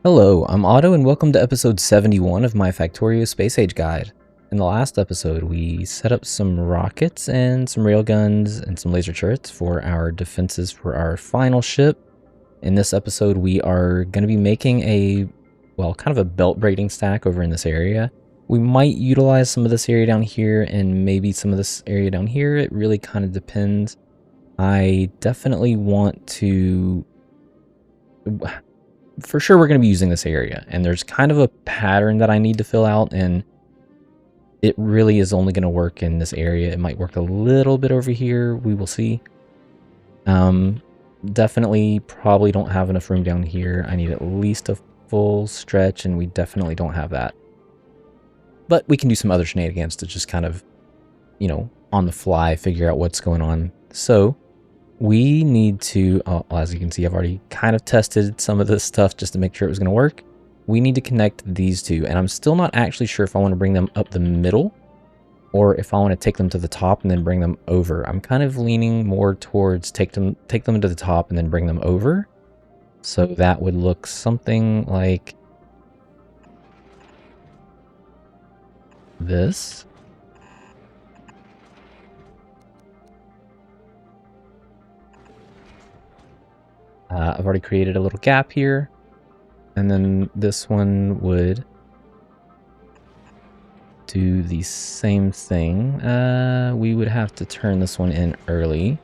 Hello, I'm Otto and welcome to episode 71 of my Factorio Space Age guide. In the last episode, we set up some rockets and some railguns and some laser turrets for our defenses for our final ship. In this episode, we are going to be making kind of a belt braiding stack over in this area. We might utilize some of this area down here and maybe some of this area down here. It really kind of depends. I definitely want to... For sure we're going to be using this area, and there's kind of a pattern that I need to fill out, and it really is only going to work in this area. It might work a little bit over here. We will see. Definitely probably don't have enough room down here. I need at least a full stretch, and we definitely don't have that. But we can do some other shenanigans to just kind of, on the fly, figure out what's going on. So we need to, as you can see, I've already kind of tested some of this stuff just to make sure it was going to work. We need to connect these two, and I'm still not actually sure if I want to bring them up the middle or if I want to take them to the top and then bring them over. I'm kind of leaning more towards take them to the top and then bring them over. So that would look something like this. I've already created a little gap here, and then this one would do the same thing. We would have to turn this one in early.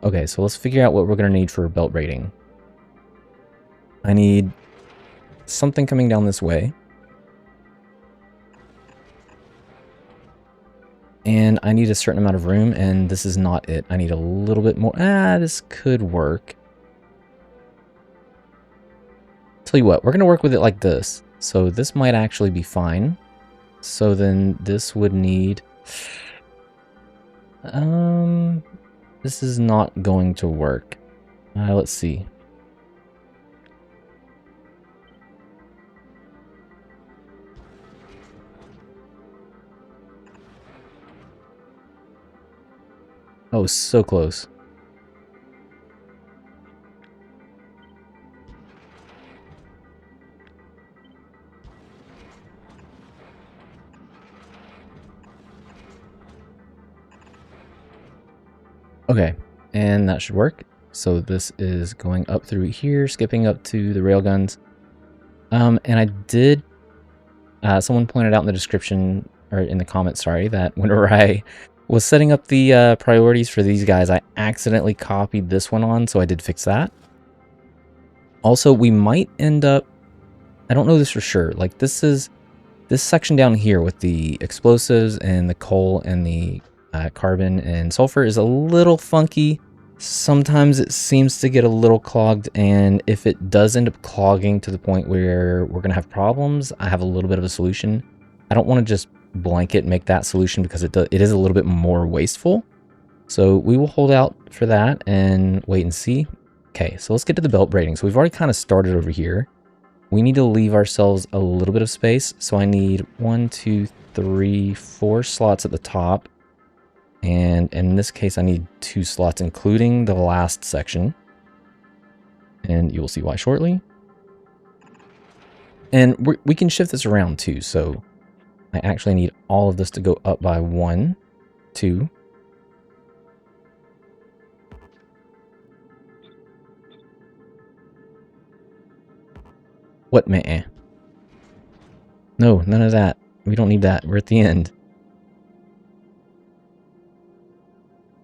Okay, so let's figure out what we're going to need for belt braiding. I need something coming down this way. And I need a certain amount of room, and this is not it. I need a little bit more. This could work. Tell you what, we're going to work with it like this. So this might actually be fine. So then this would need... this is not going to work. Let's see. Oh, so close. Okay, and that should work. So this is going up through here, skipping up to the railguns. And I did, someone pointed out in the description, or in the comments, sorry, that whenever I was setting up the priorities for these guys, I accidentally copied this one on, so I did fix that. Also, we might end up, I don't know this for sure, like this section down here with the explosives and the coal and the carbon and sulfur is a little funky. Sometimes it seems to get a little clogged, and if it does end up clogging to the point where we're gonna have problems, I have a little bit of a solution. I don't want to just blanket make that solution because it is a little bit more wasteful. So we will hold out for that and wait and see. Okay, so let's get to the belt braiding. So we've already kind of started over here. We need to leave ourselves a little bit of space. So I need 1, 2, 3, 4 slots at the top. And in this case, I need 2 slots, including the last section. And you will see why shortly. And we can shift this around too. So I actually need all of this to go up by 1, 2. What, man? No, none of that. We don't need that. We're at the end.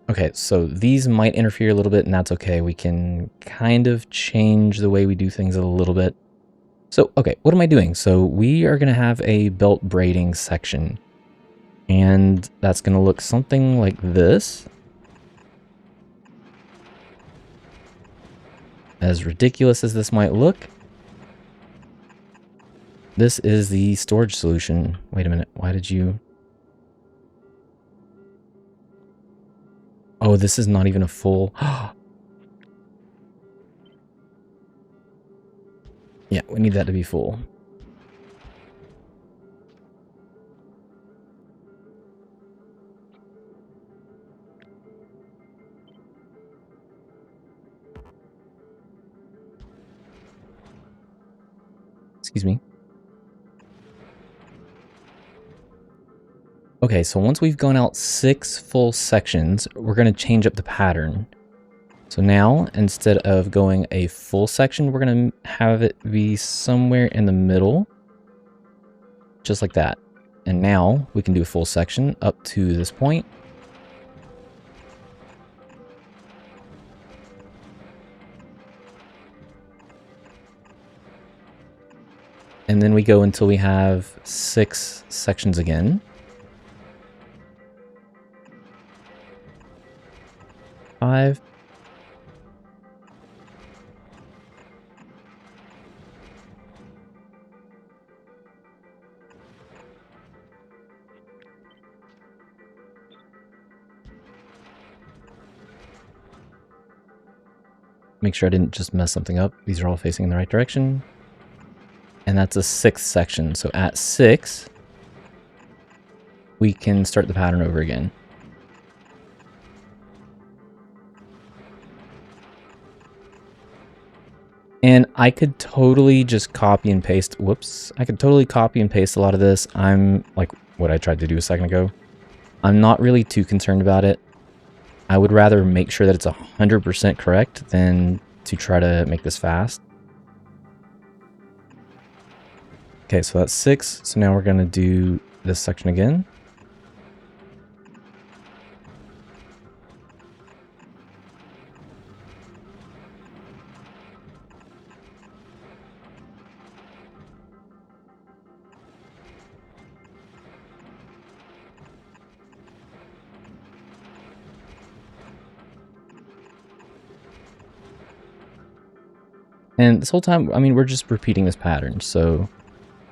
Okay, so these might interfere a little bit, and that's okay. We can kind of change the way we do things a little bit. So, okay, what am I doing? So we are going to have a belt braiding section, and that's going to look something like this. As ridiculous as this might look, this is the storage solution. Wait a minute, why did you... Oh, this is not even a full... Yeah, we need that to be full. Excuse me. Okay, so once we've gone out 6 full sections, we're going to change up the pattern. So now, instead of going a full section, we're going to have it be somewhere in the middle. Just like that. And now we can do a full section up to this point. And then we go until we have 6 sections again. 5. Make sure I didn't just mess something up. These are all facing in the right direction. And that's a 6th section. So at 6, we can start the pattern over again. And I could totally just copy and paste. Whoops. I could totally copy and paste a lot of this. I'm like what I tried to do a second ago. I'm not really too concerned about it. I would rather make sure that it's 100% correct than to try to make this fast. Okay, so that's 6. So now we're going to do this section again. And this whole time, I mean, we're just repeating this pattern. So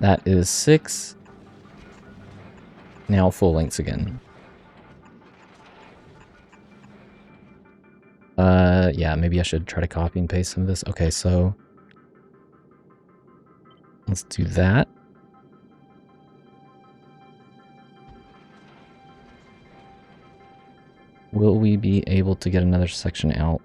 that is 6. Now full lengths again. Yeah, maybe I should try to copy and paste some of this. Okay, so let's do that. Will we be able to get another section out?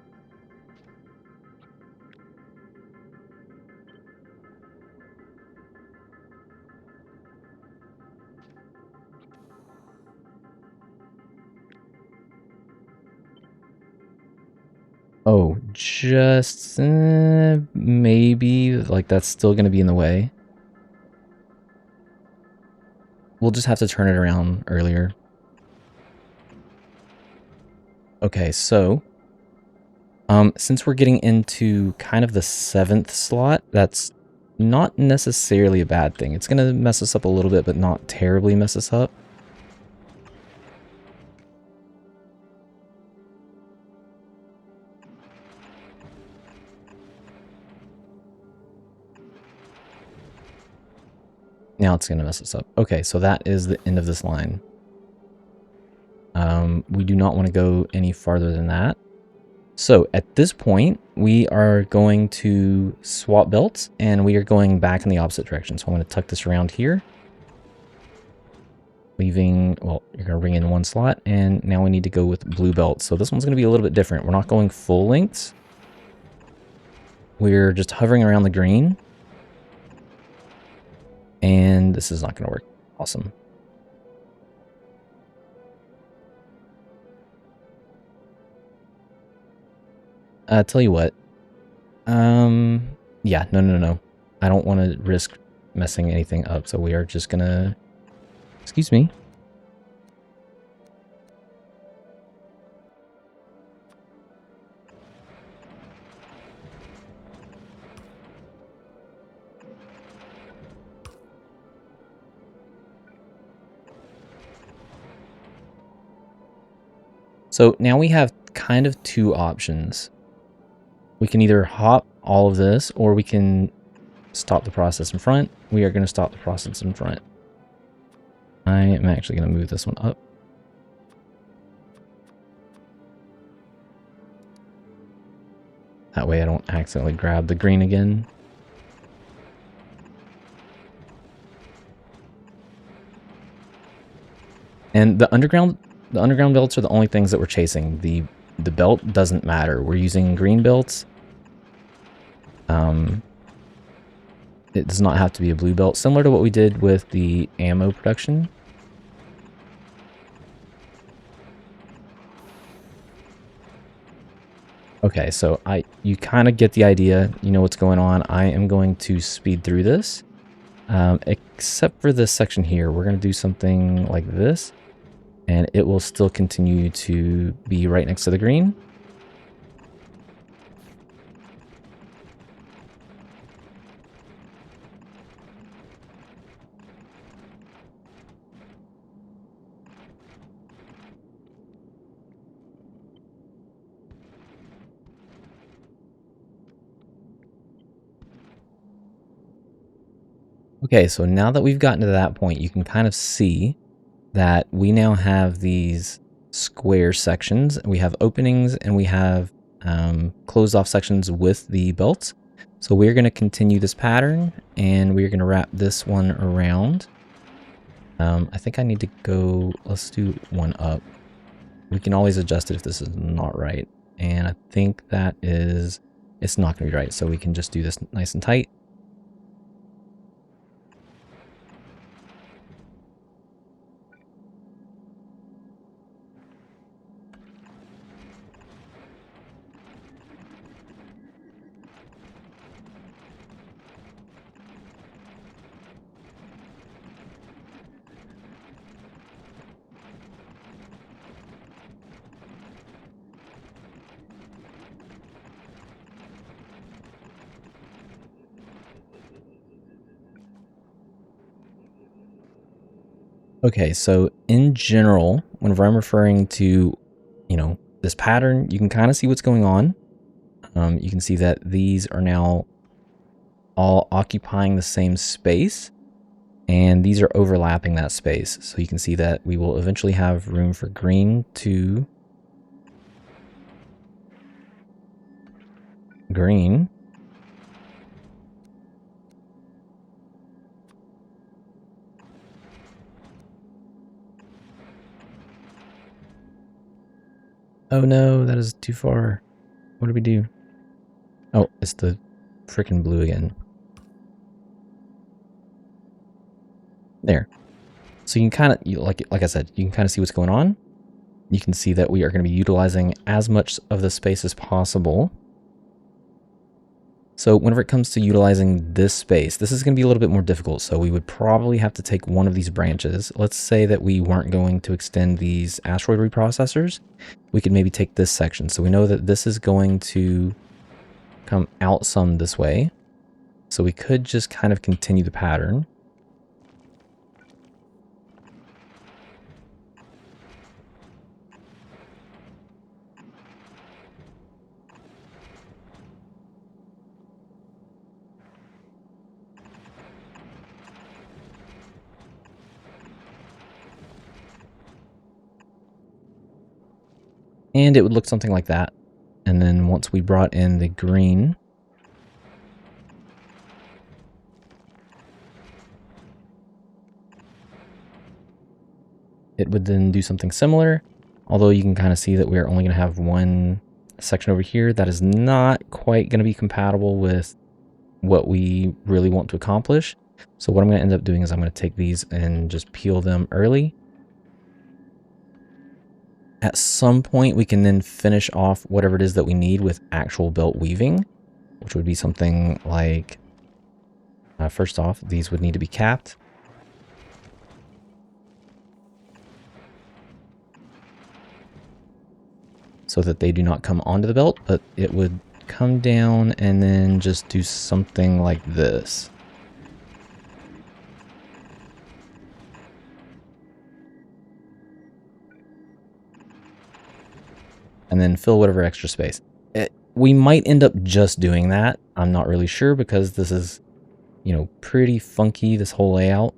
Oh, just maybe, like that's still going to be in the way. We'll just have to turn it around earlier. Okay, so since we're getting into kind of the 7th slot, that's not necessarily a bad thing. It's going to mess us up a little bit, but not terribly mess us up. Now it's going to mess us up. Okay, so that is the end of this line. We do not want to go any farther than that. So at this point, we are going to swap belts and we are going back in the opposite direction. So I'm going to tuck this around here. Leaving, well, you're going to bring in 1 slot and now we need to go with blue belts. So this one's going to be a little bit different. We're not going full lengths. We're just hovering around the green. And this is not going to work. Awesome. Tell you what. Yeah, no. I don't want to risk messing anything up, so we are just gonna... Excuse me. So now we have kind of 2 options. We can either hop all of this, or we can stop the process in front. We are going to stop the process in front. I am actually going to move this one up. That way I don't accidentally grab the green again. And the underground belts are the only things that we're chasing. The belt doesn't matter. We're using green belts. It does not have to be a blue belt, similar to what we did with the ammo production. Okay, so you kind of get the idea. You know what's going on. I am going to speed through this. Except for this section here, we're going to do something like this. And it will still continue to be right next to the green. Okay, so now that we've gotten to that point, you can kind of see that we now have these square sections. We have openings and we have closed off sections with the belts. So we're going to continue this pattern and we're going to wrap this one around. I think I need to go, let's do one up. We can always adjust it if this is not right. And I think that is, it's not going to be right. So we can just do this nice and tight. Okay, so in general, whenever I'm referring to, you know, this pattern, you can kind of see what's going on. You can see that these are now all occupying the same space, and these are overlapping that space. So you can see that we will eventually have room for green to green. Oh no, that is too far. What do we do? Oh, it's the freaking blue again. There. So you can kind of, like I said, you can kind of see what's going on. You can see that we are going to be utilizing as much of the space as possible. So whenever it comes to utilizing this space, this is going to be a little bit more difficult. So we would probably have to take one of these branches. Let's say that we weren't going to extend these asteroid reprocessors. We could maybe take this section. So we know that this is going to come out some this way. So we could just kind of continue the pattern. And it would look something like that. And then once we brought in the green, it would then do something similar. Although you can kind of see that we're only going to have one section over here that is not quite going to be compatible with what we really want to accomplish. So what I'm going to end up doing is I'm going to take these and just peel them early. At some point, we can then finish off whatever it is that we need with actual belt weaving, which would be something like, first off, these would need to be capped. So that they do not come onto the belt, but it would come down and then just do something like this. And then fill whatever extra space. We might end up just doing that. I'm not really sure because this is, you know, pretty funky, this whole layout.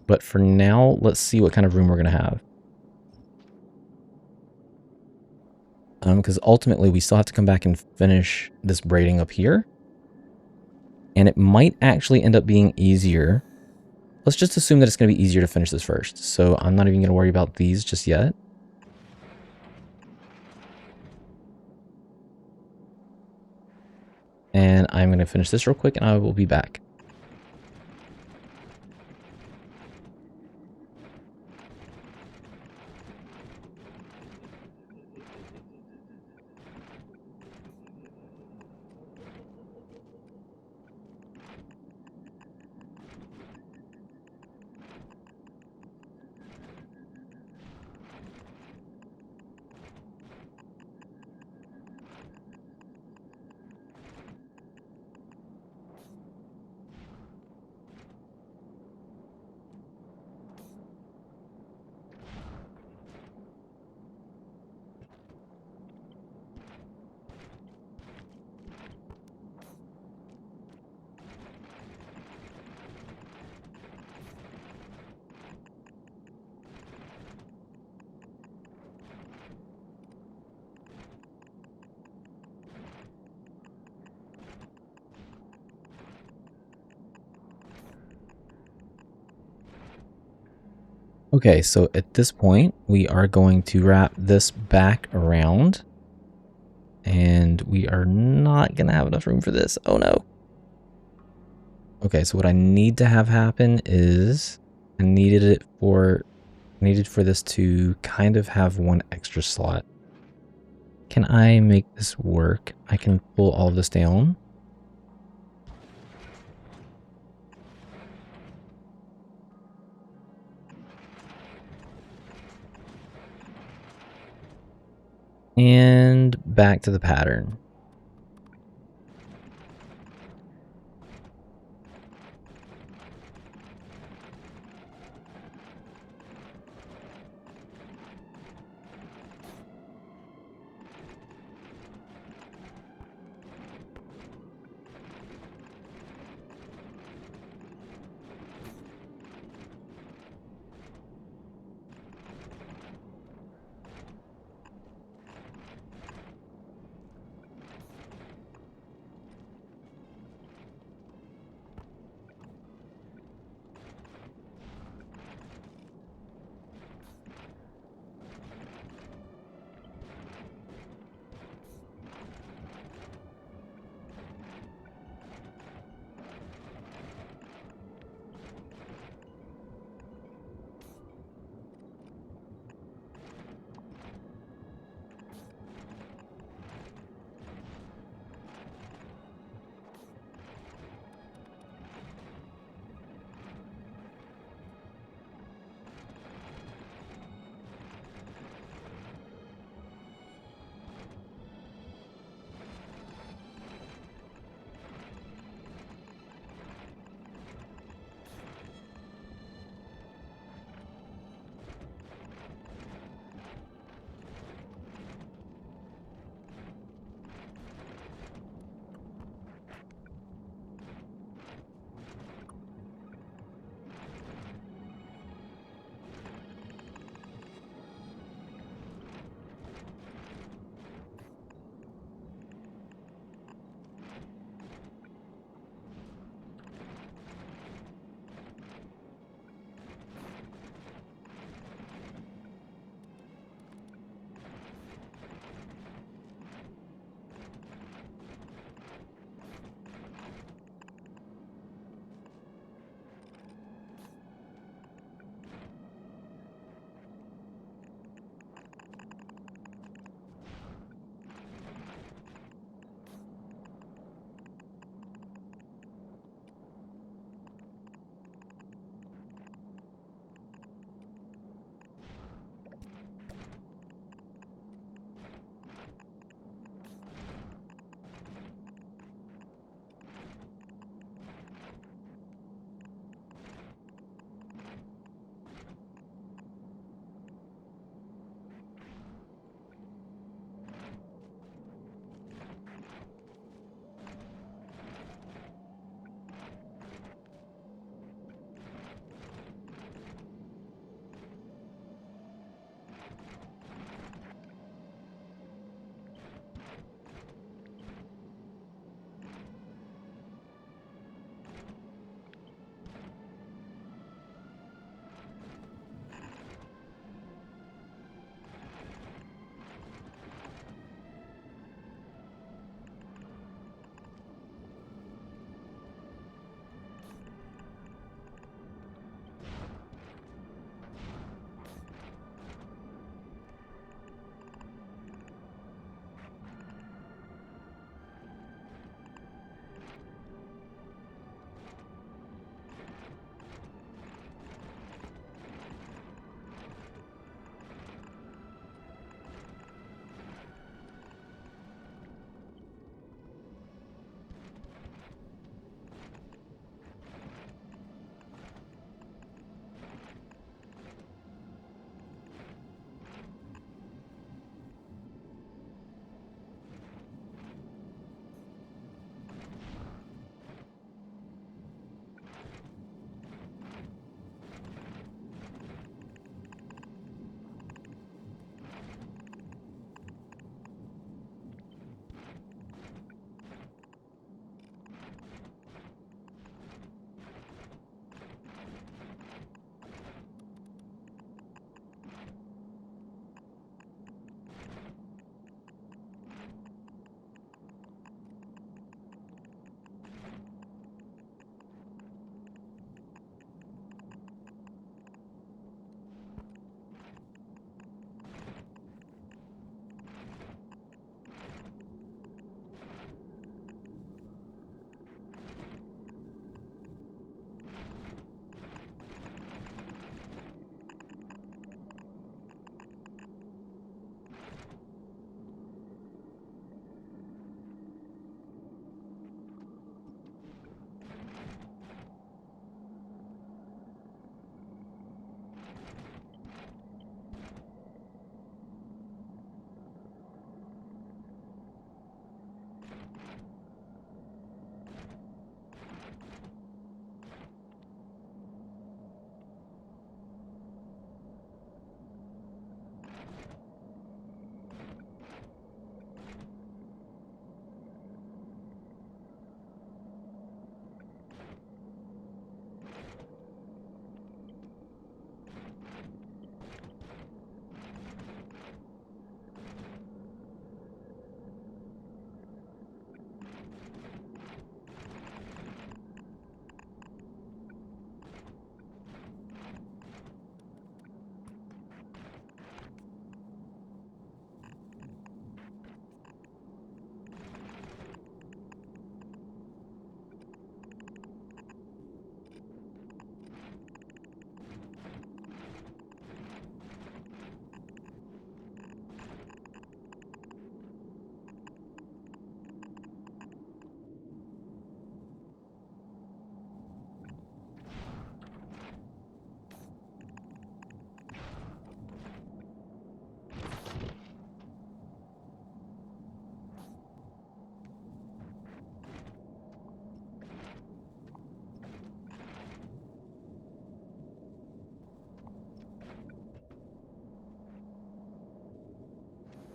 But for now, let's see what kind of room we're going to have. Because ultimately we still have to come back and finish this braiding up here. And it might actually end up being easier. Let's just assume that it's going to be easier to finish this first. So I'm not even going to worry about these just yet. to finish this real quick and I will be back. Okay, so at this point, we are going to wrap this back around. And we are not going to have enough room for this. Oh no. Okay, so what I need to have happen is I needed for this to kind of have one extra slot. Can I make this work? I can pull all of this down. And back to the pattern.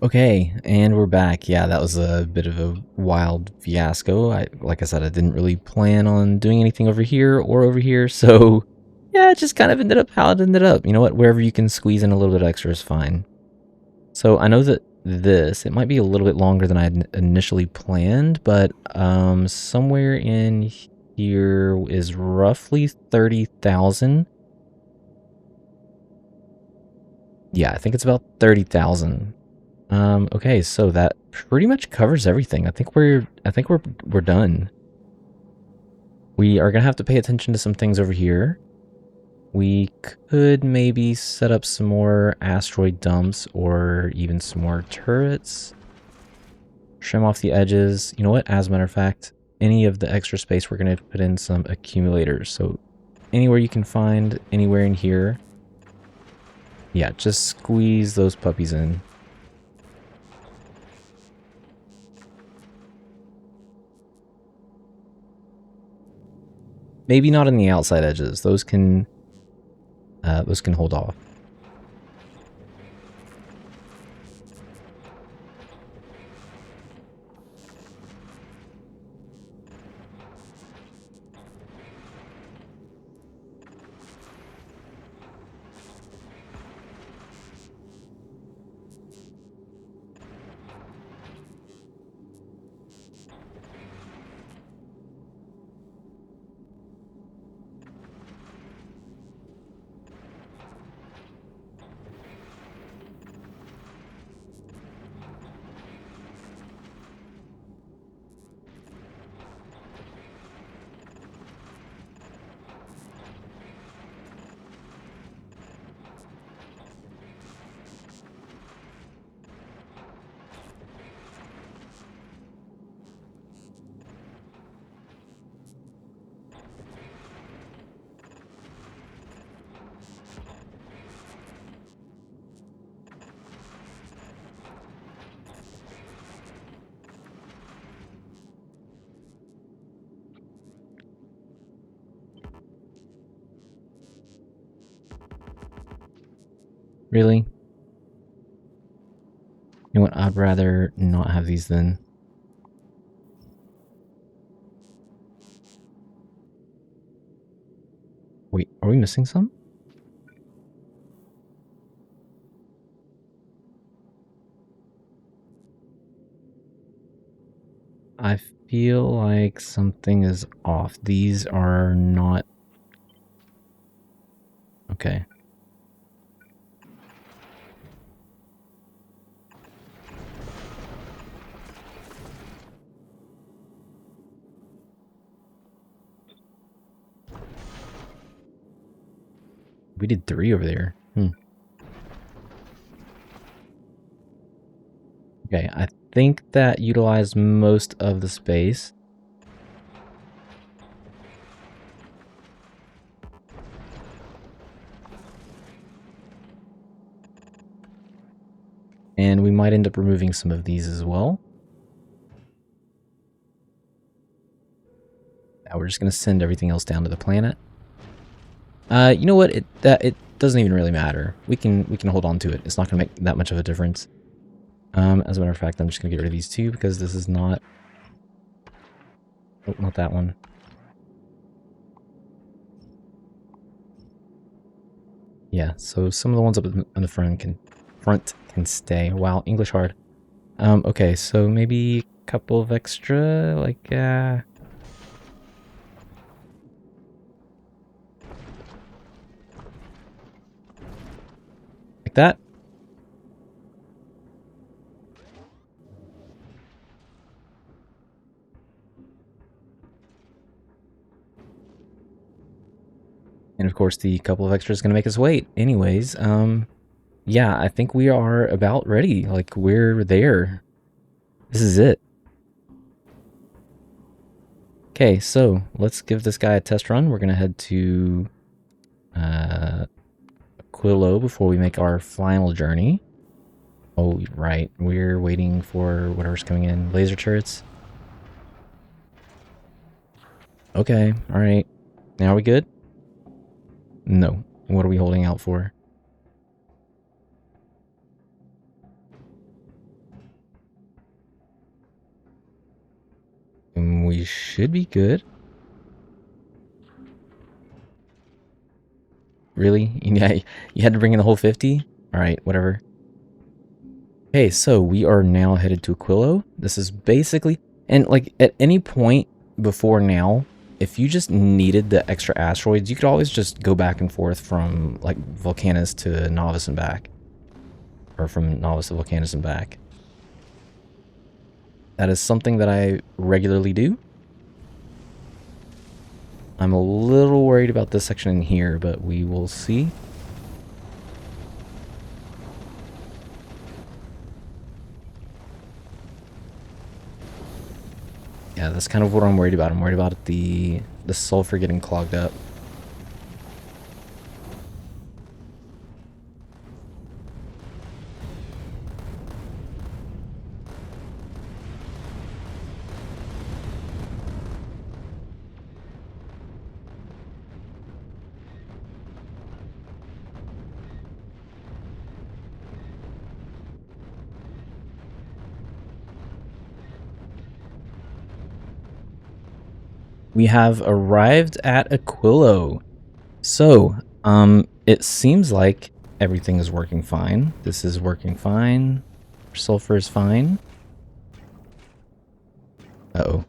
Okay, and we're back. Yeah, that was a bit of a wild fiasco. Like I said, I didn't really plan on doing anything over here or over here, so yeah, it just kind of ended up how it ended up. You know what? Wherever you can squeeze in a little bit extra is fine. So I know that it might be a little bit longer than I had initially planned, but somewhere in here is roughly 30,000. Yeah, I think it's about 30,000. Okay, so that pretty much covers everything. I think we're done. We are gonna have to pay attention to some things over here. We could maybe set up some more asteroid dumps or even some more turrets. Trim off the edges. You know what? As a matter of fact, any of the extra space, we're gonna put in some accumulators. So anywhere you can find, anywhere in here. Yeah, just squeeze those puppies in. Maybe not in the outside edges. Those can hold off. Really? You know what? I'd rather not have these then. Wait, are we missing some? I feel like something is off. These are not... Okay. We did 3 over there. Okay, I think that utilized most of the space. And we might end up removing some of these as well. Now we're just going to send everything else down to the planet. You know what? It doesn't even really matter. We can hold on to it. It's not going to make that much of a difference. As a matter of fact, I'm just going to get rid of these 2 because this is not... Oh, not that one. Yeah, so some of the ones up on the front can stay. Wow, English hard. Okay, so maybe a couple of extra, like, like that. And of course, the couple of extras is going to make us wait. Anyways, yeah, I think we are about ready. Like, we're there. This is it. Okay, so let's give this guy a test run. We're going to head to Quillo before we make our final journey. Oh, right. We're waiting for whatever's coming in. Laser turrets. Okay, alright. Now are we good? No. What are we holding out for? we should be good. Really? Yeah, you had to bring in the whole 50? Alright, whatever. Okay, so we are now headed to Aquilo. This is basically... And, like, at any point before now, if you just needed the extra asteroids, you could always just go back and forth from, like, Volcanus to Novice and back. Or from Novice to Volcanus and back. That is something that I regularly do. I'm a little worried about this section in here, but we will see. Yeah, that's kind of what I'm worried about. I'm worried about the sulfur getting clogged up. We have arrived at Aquilo. So, it seems like everything is working fine. This is working fine. Sulfur is fine. Uh-oh.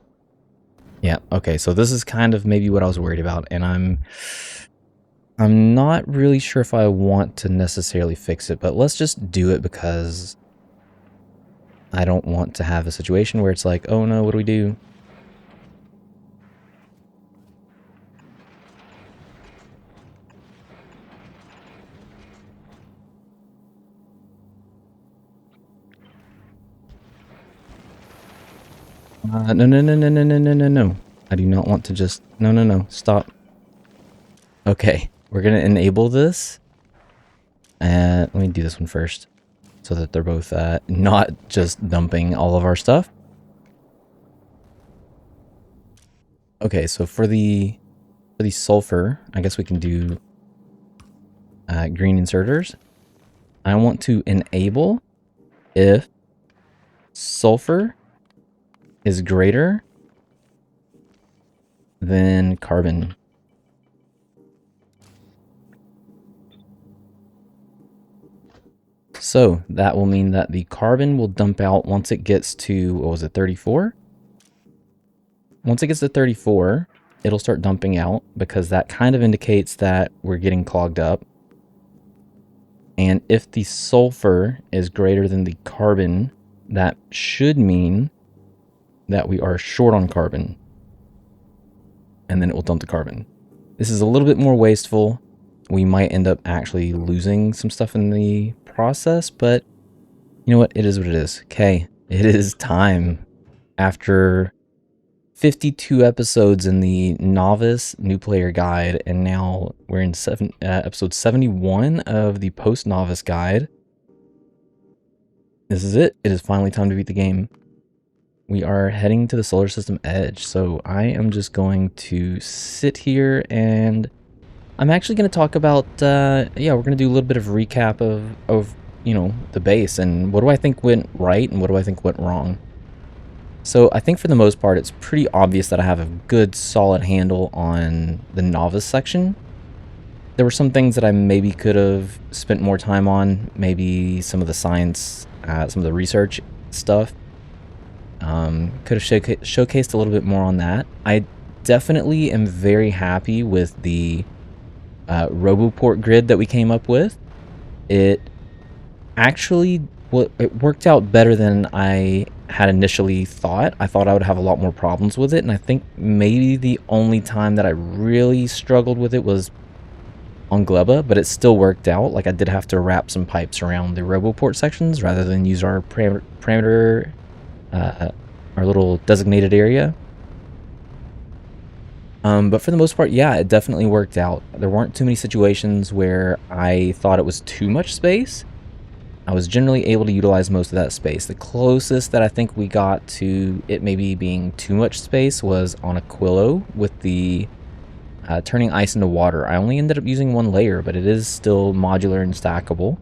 Yeah, okay, so this is kind of maybe what I was worried about, and I'm not really sure if I want to necessarily fix it, but let's just do it because I don't want to have a situation where it's like, oh no, what do we do? No. I do not want to just... No. Stop. Okay. We're going to enable this. And let me do this one first. So that they're both not just dumping all of our stuff. Okay, so for the sulfur, I guess we can do green inserters. I want to enable if sulfur is greater than carbon. So that will mean that the carbon will dump out once it gets to, what was it, 34? Once it gets to 34, it'll start dumping out because that kind of indicates that we're getting clogged up. And if the sulfur is greater than the carbon, that should mean that we are short on carbon. And then it will dump the carbon. This is a little bit more wasteful. We might end up actually losing some stuff in the process, but you know what? It is what it is. Okay, it is time. After 52 episodes in the Novice New Player Guide, and now we're in episode 71 of the Post-Novice Guide. This is it. It is finally time to beat the game. We are heading to the solar system edge, so I am just going to sit here and I'm actually going to talk about, yeah, we're going to do a little bit of recap of, you know, the base and what do I think went right and what do I think went wrong. So I think for the most part, it's pretty obvious that I have a good solid handle on the novice section. There were some things that I maybe could have spent more time on, maybe some of the science, some of the research stuff. Could have showcased a little bit more on that. I definitely am very happy with the RoboPort grid that we came up with. It actually it worked out better than I had initially thought. I thought I would have a lot more problems with it, and I think maybe the only time that I really struggled with it was on Gleba, but it still worked out. Like I did have to wrap some pipes around the RoboPort sections rather than use our parameter, our little designated area. But for the most part, yeah, it definitely worked out. There weren't too many situations where I thought it was too much space. I was generally able to utilize most of that space. The closest that I think we got to it maybe being too much space was on Aquilo with the turning ice into water. I only ended up using one layer, but it is still modular and stackable.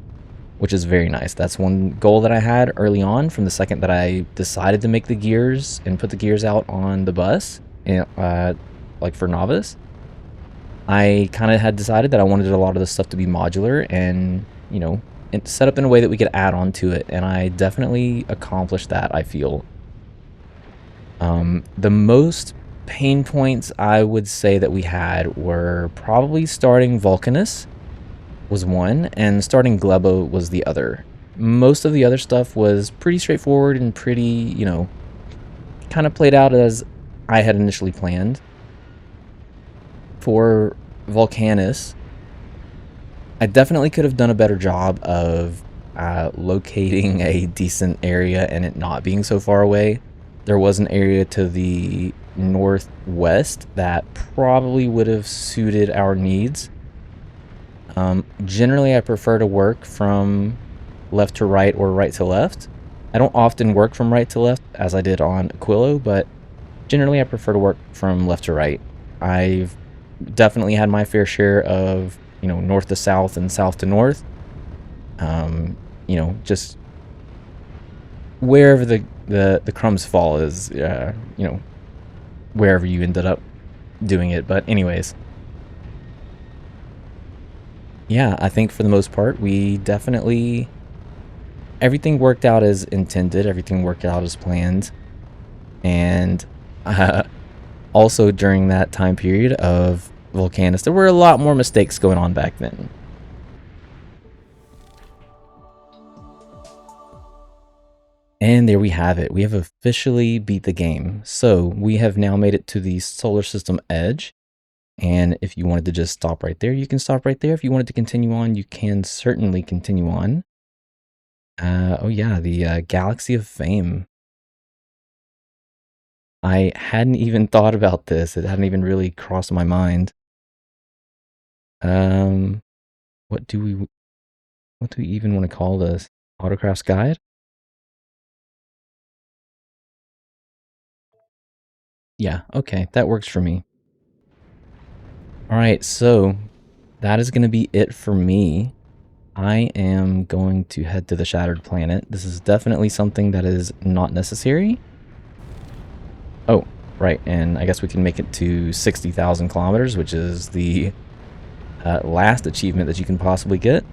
which is very nice. That's one goal that I had early on from the second that I decided to make the gears and put the gears out on the bus, and, like for novice. I kind of had decided that I wanted a lot of this stuff to be modular and, you know, set up in a way that we could add on to it, and I definitely accomplished that, I feel. The most pain points I would say that we had were probably starting Vulcanus was one, and starting Glebo was the other. Most of the other stuff was pretty straightforward and pretty, you know, kind of played out as I had initially planned. For Vulcanus, I definitely could have done a better job of locating a decent area and it not being so far away. There was an area to the northwest that probably would have suited our needs. Generally, I prefer to work from left to right or right to left. I don't often work from right to left as I did on Aquilo, but generally I prefer to work from left to right. I've definitely had my fair share of, you know, north to south and south to north. You know, just wherever the crumbs fall is, you know, wherever you ended up doing it. But anyways, yeah, I think for the most part, we definitely, everything worked out as intended. Everything worked out as planned. And also during that time period of Vulcanus, there were a lot more mistakes going on back then. And there we have it. We have officially beat the game. So we have now made it to the solar system edge. And if you wanted to just stop right there, you can stop right there. If you wanted to continue on, you can certainly continue on. Oh yeah, the Galaxy of Fame. I hadn't even thought about this. It hadn't even really crossed my mind. What do we even want to call this? Autocraft's Guide? Yeah, okay, that works for me. Alright, so that is going to be it for me. I am going to head to the Shattered Planet. This is definitely something that is not necessary. Oh, right, and I guess we can make it to 60,000 kilometers, which is the last achievement that you can possibly get.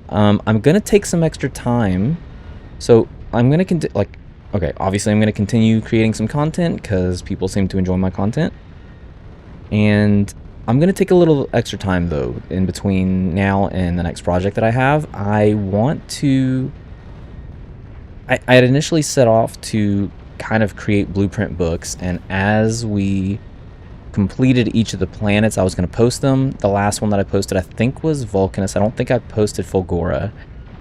I'm going to take some extra time. So I'm going to okay, obviously I'm going to continue creating some content because people seem to enjoy my content. And I'm going to take a little extra time, though, in between now and the next project that I have. I want to... I had initially set off to kind of create blueprint books, and as we completed each of the planets, I was going to post them. The last one that I posted, I think, was Vulcanus. I don't think I posted Fulgora,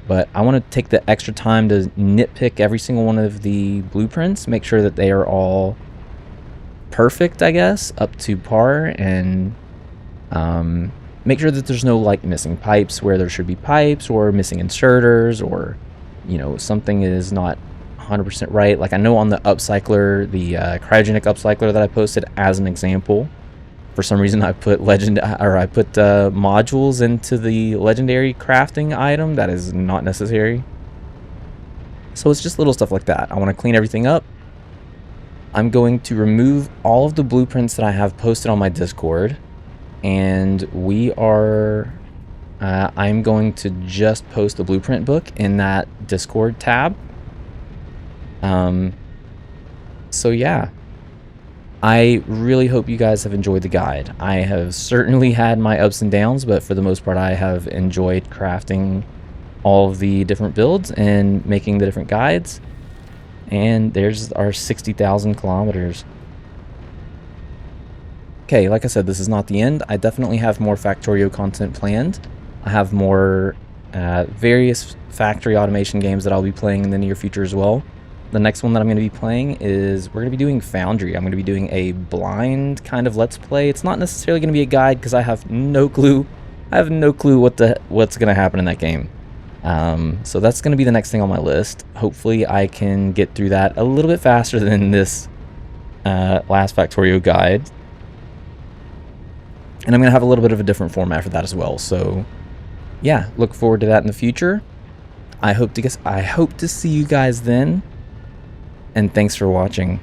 but I want to take the extra time to nitpick every single one of the blueprints, make sure that they are all perfect, I guess, up to par, and make sure that there's no like missing pipes where there should be pipes, or missing inserters, or, you know, something is not 100% right. Like I know on the upcycler, the cryogenic upcycler that I posted as an example, for some reason I put modules into the legendary crafting item that is not necessary. So it's just little stuff like that. I want to clean everything up. I'm going to remove all of the blueprints that I have posted on my Discord, and we are I'm going to just post the blueprint book in that Discord tab. So yeah, I really hope you guys have enjoyed the guide. I have certainly had my ups and downs, but for the most part I have enjoyed crafting all of the different builds and making the different guides. And there's our 60,000 kilometers. Okay, like I said, this is not the end. I definitely have more Factorio content planned. I have more various factory automation games that I'll be playing in the near future as well. The next one that I'm going to be playing is, we're going to be doing Foundry. I'm going to be doing a blind kind of let's play. It's not necessarily going to be a guide because I have no clue. I have no clue what's going to happen in that game. So that's going to be the next thing on my list. Hopefully I can get through that a little bit faster than this last Factorio guide. And I'm going to have a little bit of a different format for that as well. So yeah, look forward to that in the future. I hope to see you guys then. And thanks for watching.